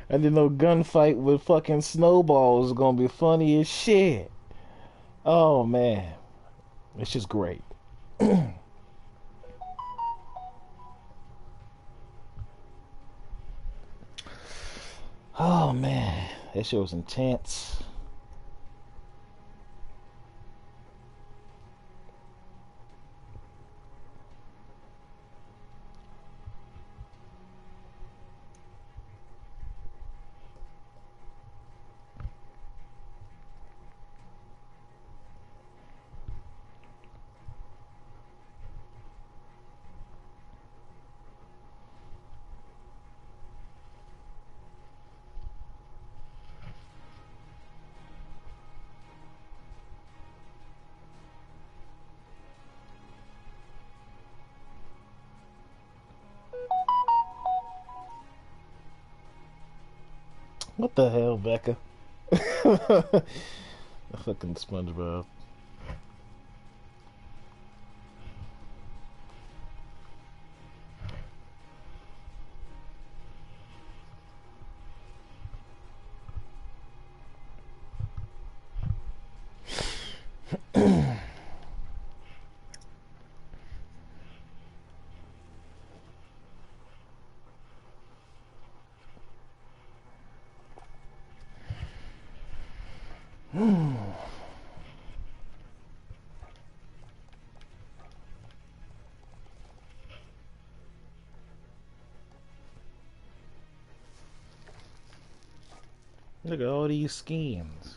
I didn't know gunfight with fucking snowballs is gonna be funny as shit. Oh man, it's just great. Oh man, that shit was intense. What the hell, Becca? Fucking SpongeBob. Look at all these skins.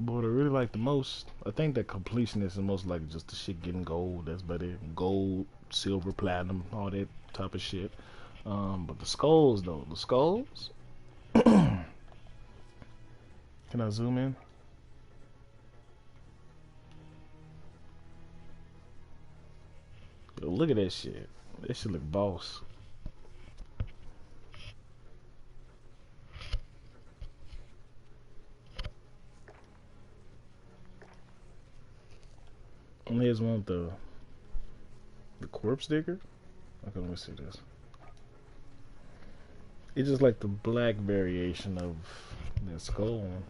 But what I really like the most, I think that completion is the most like just the shit getting gold. That's better. Gold, silver, platinum, all that type of shit. But the skulls though, the skulls. Can I zoom in? Yo, look at that shit. That shit look boss. And here's one with the corpse digger. Okay, let me see this. It's just like the black variation of that skull one.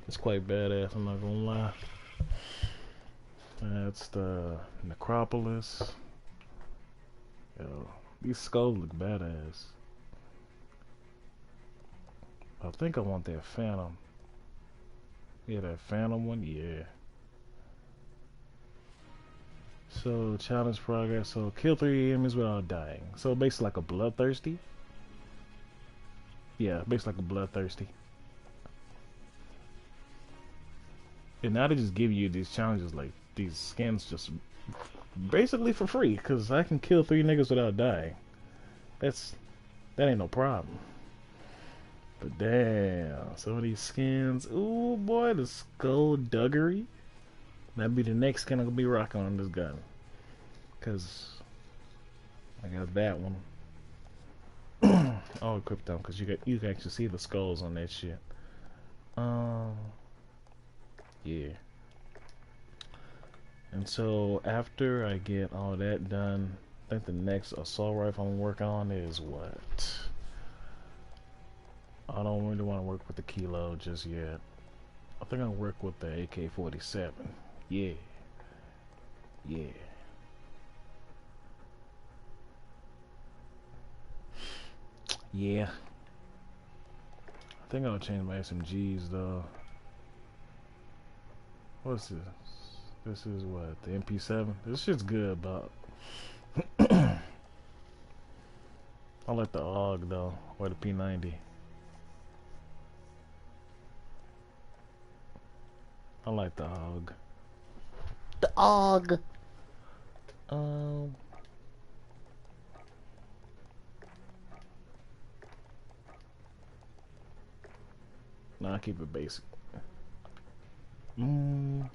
It's quite badass, I'm not gonna lie. That's the necropolis. Yo, these skulls look badass. I think I want that phantom. Yeah, that phantom one, yeah. So, challenge progress. So, kill 3 enemies without dying. So, basically like a bloodthirsty. Yeah, basically like a bloodthirsty. And now they just give you these challenges, like these skins, just basically for free. Cause I can kill 3 niggas without dying. That ain't no problem. But damn, some of these skins. Ooh boy, the skullduggery. That'd be the next skin I'm gonna be rocking on this gun. Cause I got that one. All equipped them because you can actually see the skulls on that shit. Um, yeah. And so after I get all that done, I think the next assault rifle I'm working on is what? I don't really want to work with the Kilo just yet. I think I'll work with the AK-47. Yeah, yeah, yeah. I think I'll change my SMGs though. What's this? This is what, the MP7? This shit's good, but I like the AUG though, or the P90. I like the AUG. The AUG. Um, nah, I keep it basic. Mm.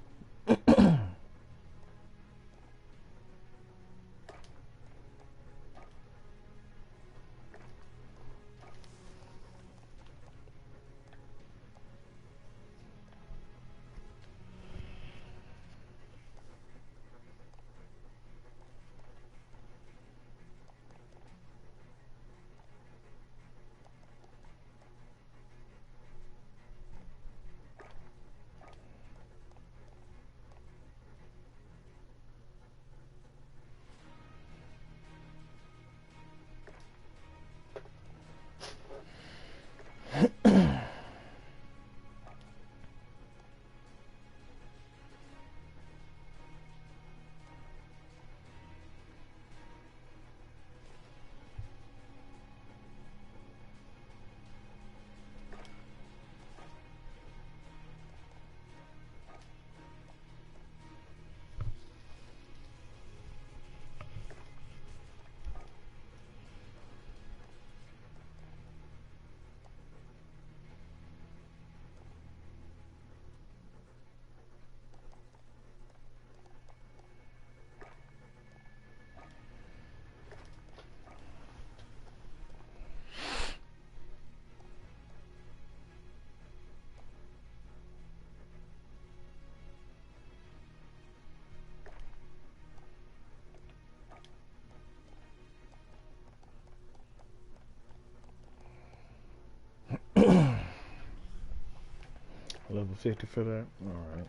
Level 50 for that? Alright.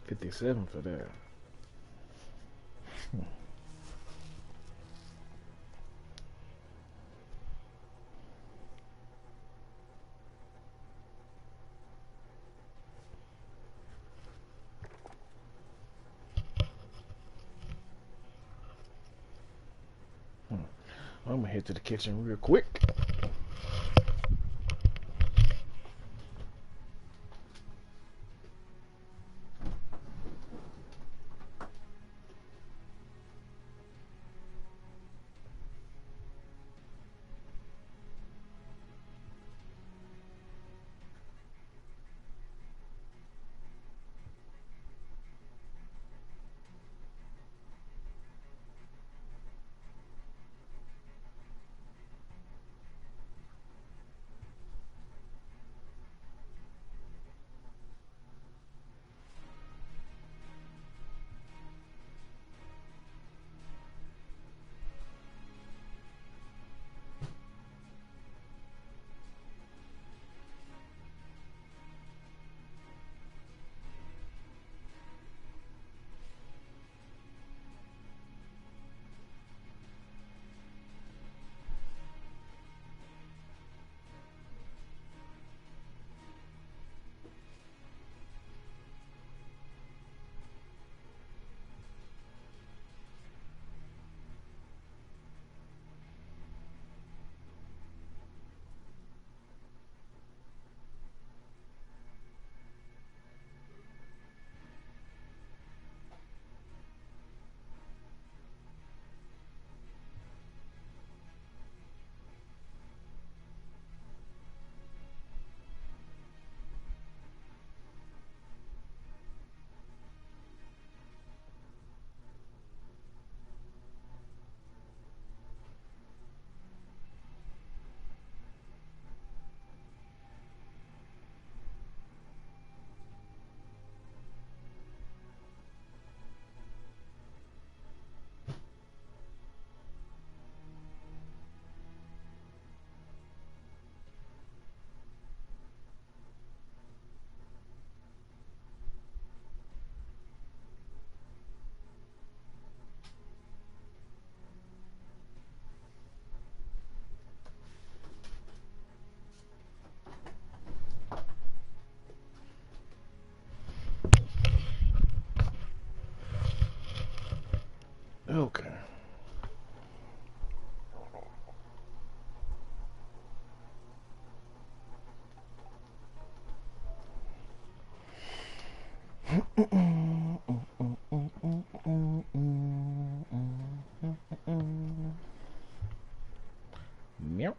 57 for that. I'm gonna head to the kitchen real quick. Okay. Meow.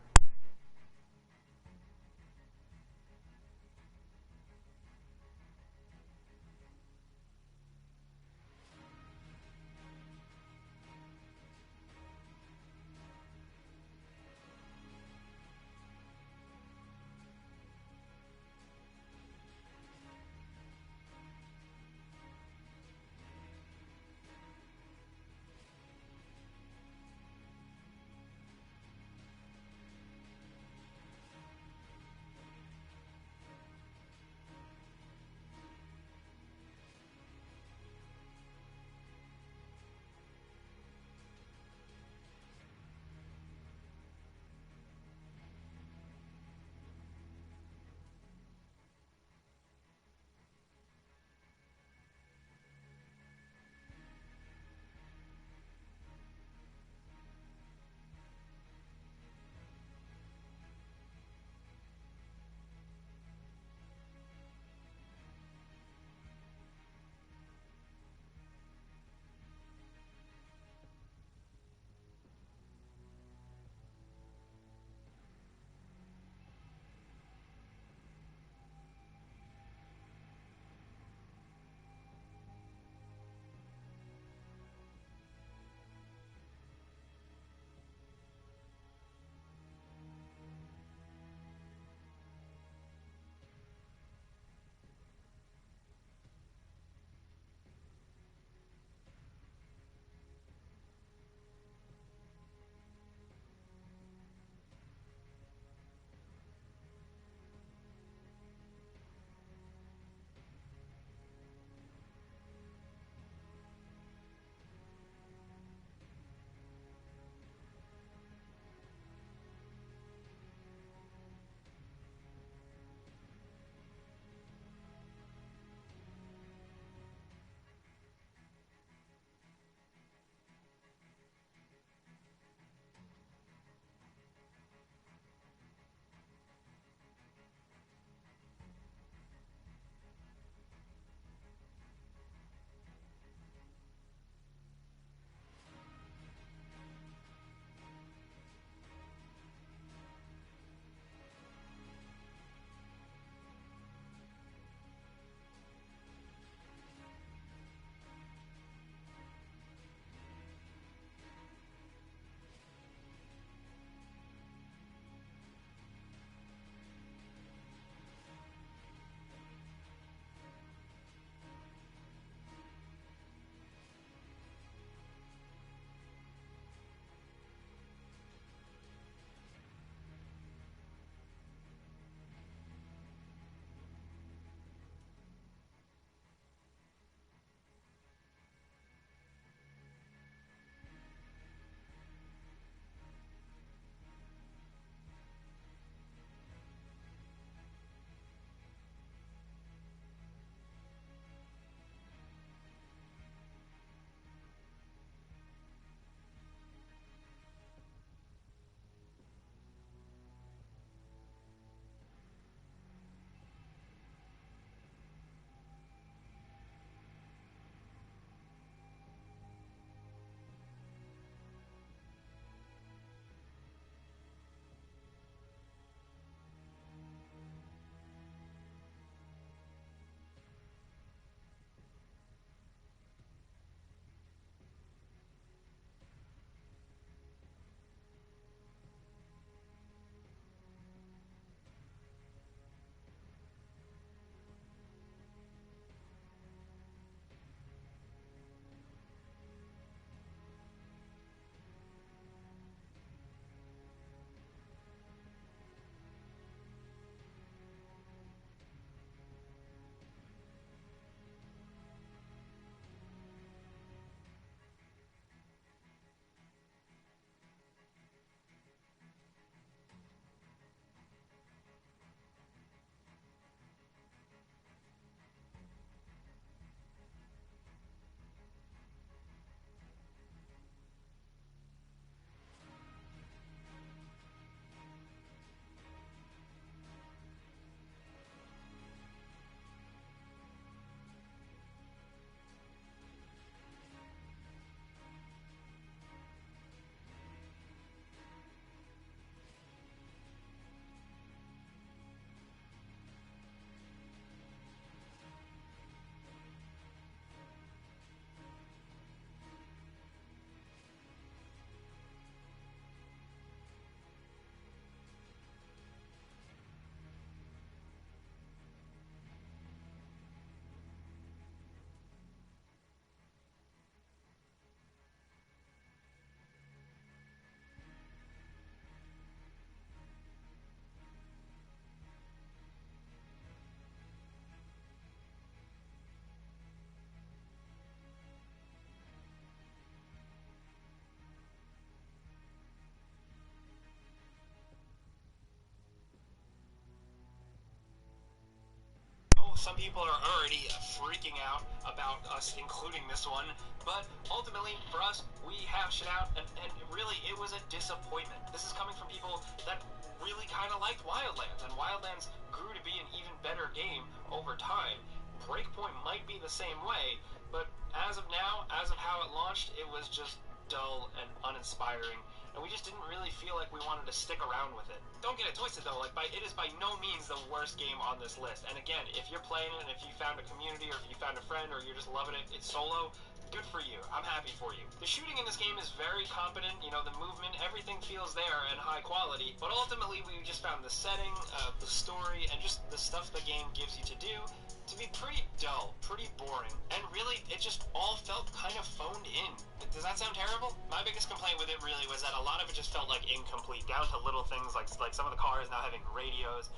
some people are already freaking out about us including this one, but ultimately, for us, we hashed it out, and really, it was a disappointment. This is coming from people that really kind of liked Wildlands, and Wildlands grew to be an even better game over time. Breakpoint might be the same way, but as of now, as of how it launched, it was just dull and uninspiring, and we just didn't really feel like we wanted to stick around with it. Don't get it twisted though, it is by no means the worst game on this list, and again, if you're playing it and if you found a community or if you found a friend or you're just loving it, it's solo, good for you. I'm happy for you. The shooting in this game is very competent, the movement, everything feels there and high quality, but ultimately we just found the setting, the story, and just the stuff the game gives you to do to be pretty dull, pretty boring, and really, it just all felt kind of phoned in. Does that sound terrible? My biggest complaint with it really was that a lot of it just felt like incomplete, down to little things like some of the cars now having radios,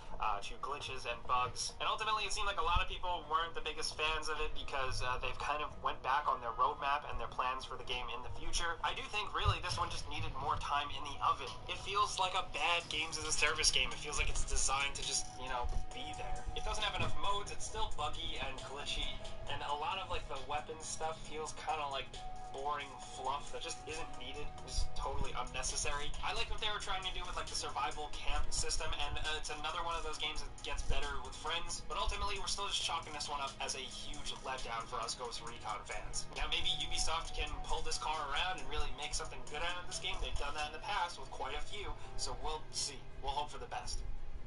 to glitches and bugs, and ultimately it seemed like a lot of people weren't the biggest fans of it because they've kind of went back on their roadmap and their plans for the game in the future. I do think really this one just needed more time in the oven. It feels like a bad games as a service game. It feels like it's designed to just, be there. It doesn't have enough modes, it's still buggy and glitchy, and a lot of the weapons stuff feels kind of like boring fluff that just isn't needed, just totally unnecessary. I like what they were trying to do with the survival camp system, and it's another one of those games that gets better with friends, but ultimately we're still just chalking this one up as a huge letdown for us Ghost Recon fans. Now maybe Ubisoft can pull this car around and really make something good out of this game. They've done that in the past with quite a few, so we'll see. We'll hope for the best.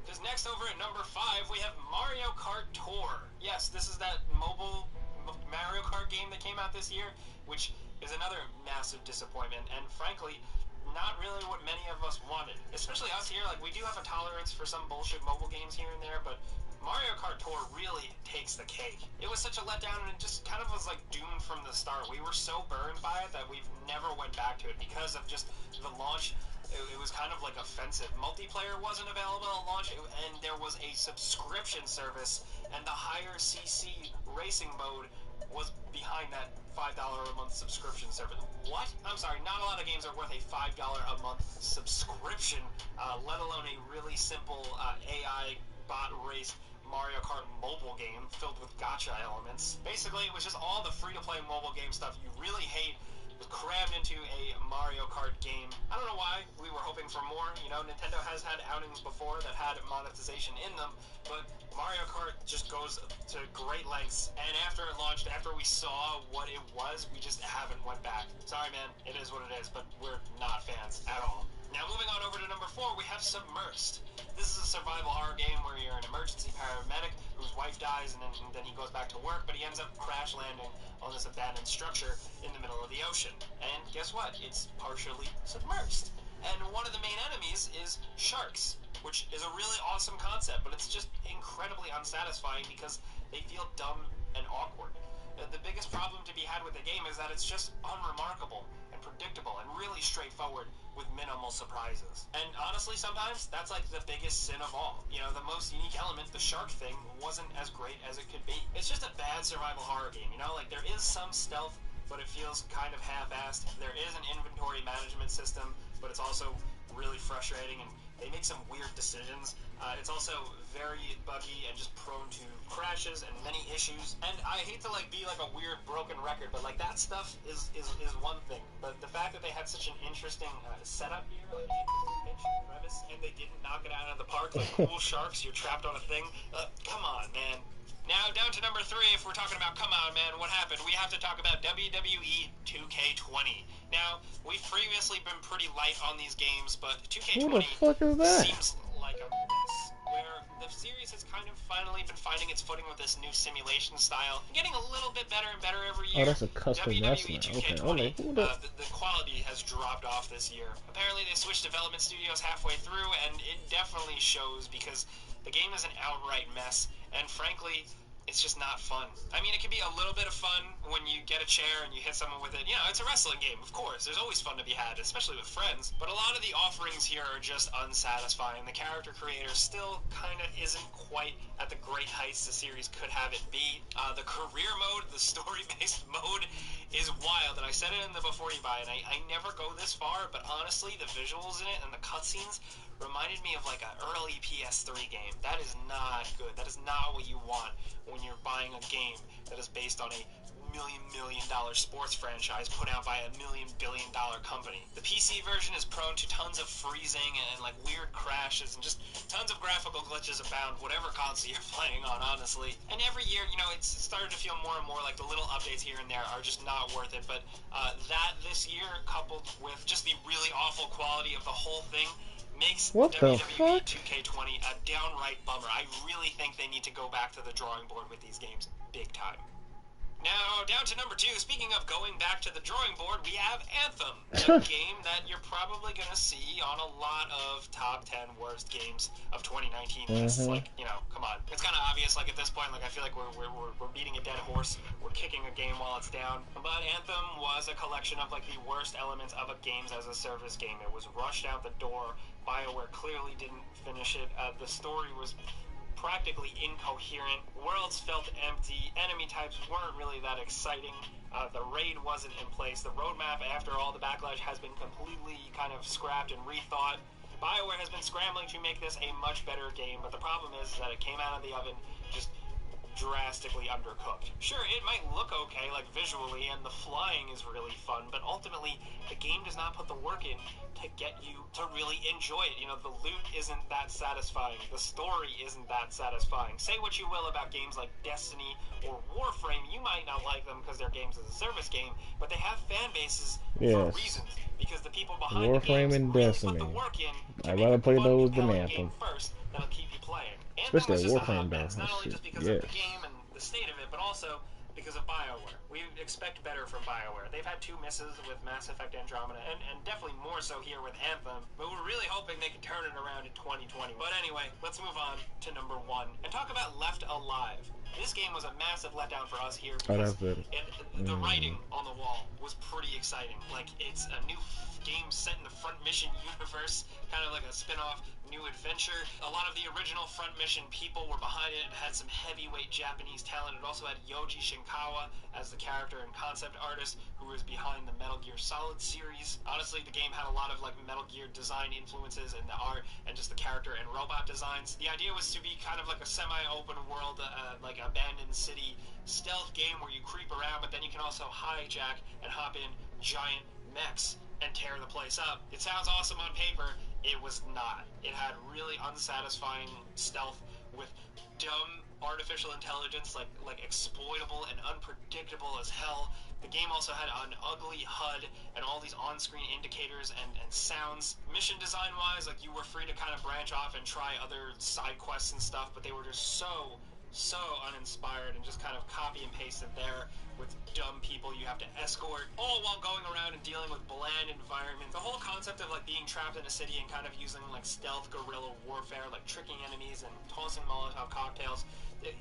Because next over at number 5, we have Mario Kart Tour. Yes, this is that mobile Mario Kart game that came out this year, which is another massive disappointment, and frankly, not really what many of us wanted. Especially us here, we do have a tolerance for some bullshit mobile games here and there, but Mario Kart Tour really takes the cake. It was such a letdown, and it just kind of was doomed from the start. We were so burned by it that we've never went back to it because of just the launch. It was kind of offensive. Multiplayer wasn't available at launch, and there was a subscription service, and the higher CC racing mode was behind that $5 a month subscription service. What? I'm sorry, not a lot of games are worth a $5 a month subscription, let alone a really simple AI bot race Mario Kart mobile game filled with gacha elements. Basically, it was just all the free-to-play mobile game stuff you really hate was crammed into a Mario Kart game. I don't know why. We were hoping for more. Nintendo has had outings before that had monetization in them, but Mario Kart just goes to great lengths, and after it launched, after we saw what it was, we just haven't went back. Sorry, man. It is what it is, but we're not fans at all. Now, moving on over to number 4, we have Submersed. This is a survival horror game where you're an emergency paramedic whose wife dies, and then he goes back to work, but he ends up crash landing on this abandoned structure in the middle of the ocean. And guess what? It's partially submersed. And one of the main enemies is sharks, which is a really awesome concept, but it's just incredibly unsatisfying because they feel dumb and awkward. The biggest problem to be had with the game is that it's just unremarkable and predictable and really straightforward with minimal surprises. And honestly, sometimes that's the biggest sin of all. The most unique element, the shark thing, wasn't as great as it could be. It's just a bad survival horror game, there is some stealth, but it feels kind of half-assed. There is an inventory management system, but it's also really frustrating, and they make some weird decisions. It's also very buggy and just prone to crashes and many issues. And I hate to be a weird broken record, but that stuff is one thing. But the fact that they had such an interesting setup here, interesting premise, and they didn't knock it out of the park, cool sharks, you're trapped on a thing. Come on, man. Now, down to number 3, if we're talking about come on, man, what happened? We have to talk about WWE 2K20. Now, we've previously been pretty light on these games, but 2K20 Who the fuck is that? seems like a mess, where the series has kind of finally been finding its footing with this new simulation style, getting a little bit better and better every year. Oh, that's a custom WWE wrestler. 2K20, Okay. the quality has dropped off this year. Apparently, they switched development studios halfway through, and it definitely shows because the game is an outright mess, and frankly, it's just not fun. I mean, it can be a little bit of fun when you get a chair and you hit someone with it. It's a wrestling game, of course. There's always fun to be had, especially with friends. But a lot of the offerings here are just unsatisfying. The character creator still kind of isn't quite at the great heights the series could have it be. The career mode, the story-based mode, is wild. And I said it in the Before You Buy, and I never go this far, but honestly, the visuals in it and the cutscenes reminded me of an early PS3 game. That is not good. That is not what you want when when you're buying a game that is based on a million-dollar sports franchise put out by a billion-dollar company. The PC version is prone to tons of freezing and like weird crashes and just tons of graphical glitches abound, whatever console you're playing on, honestly. And every year, you know, it's started to feel more and more like the little updates here and there are just not worth it. But that this year, coupled with just the really awful quality of the whole thing, makes WWE 2K20 a downright bummer. I really think they need to go back to the drawing board with these games big time. Now, down to number 2. Speaking of going back to the drawing board, we have Anthem, a game that you're probably going to see on a lot of top 10 worst games of 2019 lists. Like, you know, come on. It's kind of obvious, like, at this point, like, I feel like we're beating a dead horse. We're kicking a game while it's down. But Anthem was a collection of, like, the worst elements of a games as a service game. It was rushed out the door. BioWare clearly didn't finish it. The story was practically incoherent, worlds felt empty, enemy types weren't really that exciting, the raid wasn't in place, the roadmap after all the backlash has been completely kind of scrapped and rethought. BioWare has been scrambling to make this a much better game, but the problem is that it came out of the oven just drastically undercooked. Sure, it might look okay, like visually, and the flying is really fun, but ultimately, the game does not put the work in to get you to really enjoy it. You know, the loot isn't that satisfying, the story isn't that satisfying. Say what you will about games like Destiny or Warframe, you might not like them because they're games as a service game, but they have fan bases for reasons, because the people behind Warframe the games and really Destiny. put the work in to I'd make rather a play fun, those than compelling Anthem. game first that'll keep you playing. Especially Anthem was just a Warframe, hot mess, though. not only just because of the game and the state of it, but also because of BioWare. We expect better from BioWare. They've had 2 misses with Mass Effect Andromeda, and definitely more so here with Anthem, but we're really hoping they can turn it around in 2020. But anyway, let's move on to number 1, and talk about Left Alive. This game was a massive letdown for us here because the writing on the wall was pretty exciting. Like, it's a new game set in the Front Mission universe, kind of like a spin-off new adventure. A lot of the original Front Mission people were behind it. It had some heavyweight Japanese talent. It also had Yoji Shinkawa as the character and concept artist who was behind the Metal Gear Solid series. Honestly, the game had a lot of like Metal Gear design influences and the art and just the character and robot designs. The idea was to be kind of like a semi-open world, like abandoned city stealth game where you creep around, but then you can also hijack and hop in giant mechs and tear the place up. It sounds awesome on paper. It was not. It had really unsatisfying stealth with dumb artificial intelligence, like exploitable and unpredictable as hell. The game also had an ugly HUD and all these on-screen indicators and sounds. Mission design-wise, like, you were free to kind of branch off and try other side quests and stuff, but they were just so uninspired and just kind of copy and pasted there with dumb people you have to escort, all while going around and dealing with bland environments. The whole concept of like being trapped in a city and kind of using like stealth guerrilla warfare, like tricking enemies and tossing Molotov cocktails,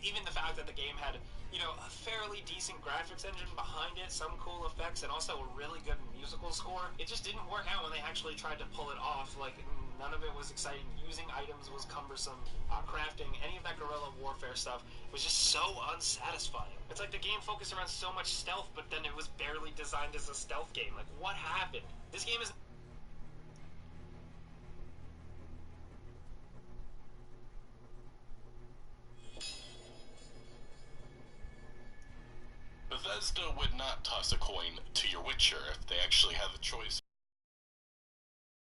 even the fact that the game had, you know, a fairly decent graphics engine behind it, some cool effects, and also a really good musical score, it just didn't work out when they actually tried to pull it off. Like, none of it was exciting. Using items was cumbersome. Crafting, any of that guerrilla warfare stuff was just so unsatisfying. It's like the game focused around so much stealth, but then it was barely designed as a stealth game. Like, what happened? This game is... Bethesda would not toss a coin to your Witcher if they actually had the choice.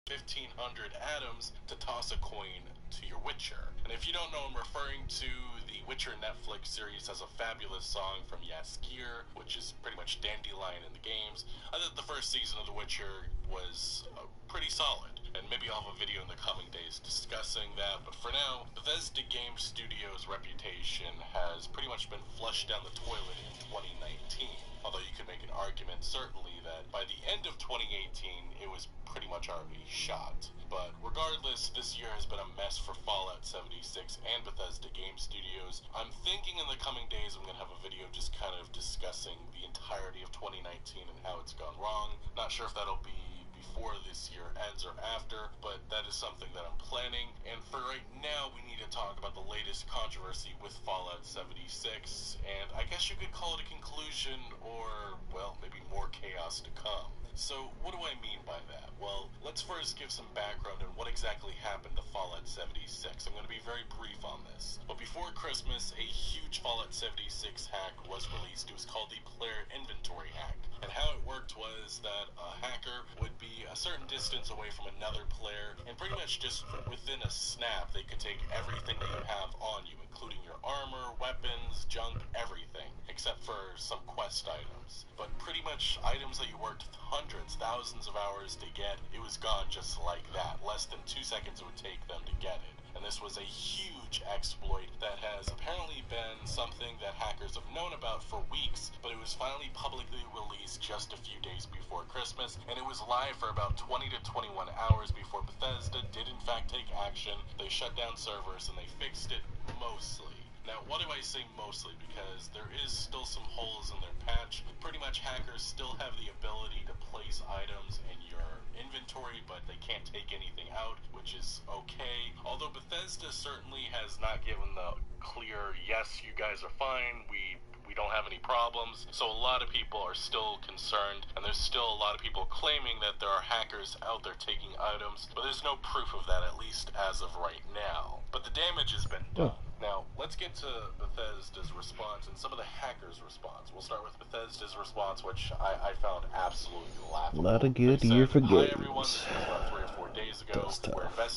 1,500 atoms to toss a coin to your Witcher. And if you don't know, I'm referring to the Witcher Netflix series. Has a fabulous song from Jaskier, which is pretty much Dandelion in the games. I thought the first season of The Witcher was pretty solid, and maybe I'll have a video in the coming days discussing that, but for now, Bethesda Game Studios' reputation has pretty much been flushed down the toilet in 2019. Although you could make an argument, certainly, that by the end of 2018, it was pretty much already shot. But regardless, this year has been a mess for Fallout 76 and Bethesda Game Studios. I'm thinking in the coming days I'm going to have a video just kind of discussing the entirety of 2019 and how it's gone wrong. Not sure if that'll be before this year ends or after, but that is something that I'm planning. And for right now, we need to talk about the latest controversy with Fallout 76, and I guess you could call it a conclusion, or, well, maybe more chaos to come. So what do I mean by that? Well, let's first give some background on what exactly happened to Fallout 76. I'm going to be very brief on this. But before Christmas, a huge Fallout 76 hack was released. It was called the Player Inventory hack. And how it worked was that a hacker would be a certain distance away from another player, and pretty much just within a snap, they could take everything that you have on you, including your armor, weapons, junk, everything, except for some quest items. But pretty much items that you worked hundreds, thousands of hours to get, it was gone just like that. Less than 2 seconds it would take them to get it. And this was a huge exploit that has apparently been something that hackers have known about for weeks, but it was finally publicly released just a few days before Christmas, and it was live for about 20 to 21 hours before Bethesda did in fact take action. They shut down servers and they fixed it mostly. Now, what do I say mostly? Because there is still some holes in their patch. Pretty much hackers still have the ability to place items in your inventory, but they can't take anything out, which is okay. Although Bethesda certainly has not given the clear, yes, you guys are fine, we don't have any problems. So a lot of people are still concerned, and there's still a lot of people claiming that there are hackers out there taking items, but there's no proof of that, at least as of right now. But the damage has been done. Now, let's get to Bethesda's response and some of the hackers' response. We'll start with Bethesda's response, which I found absolutely laughable. A lot of good They year said, for "Hi games. everyone, this was about 3 or 4 days ago. That's tough. We're investigating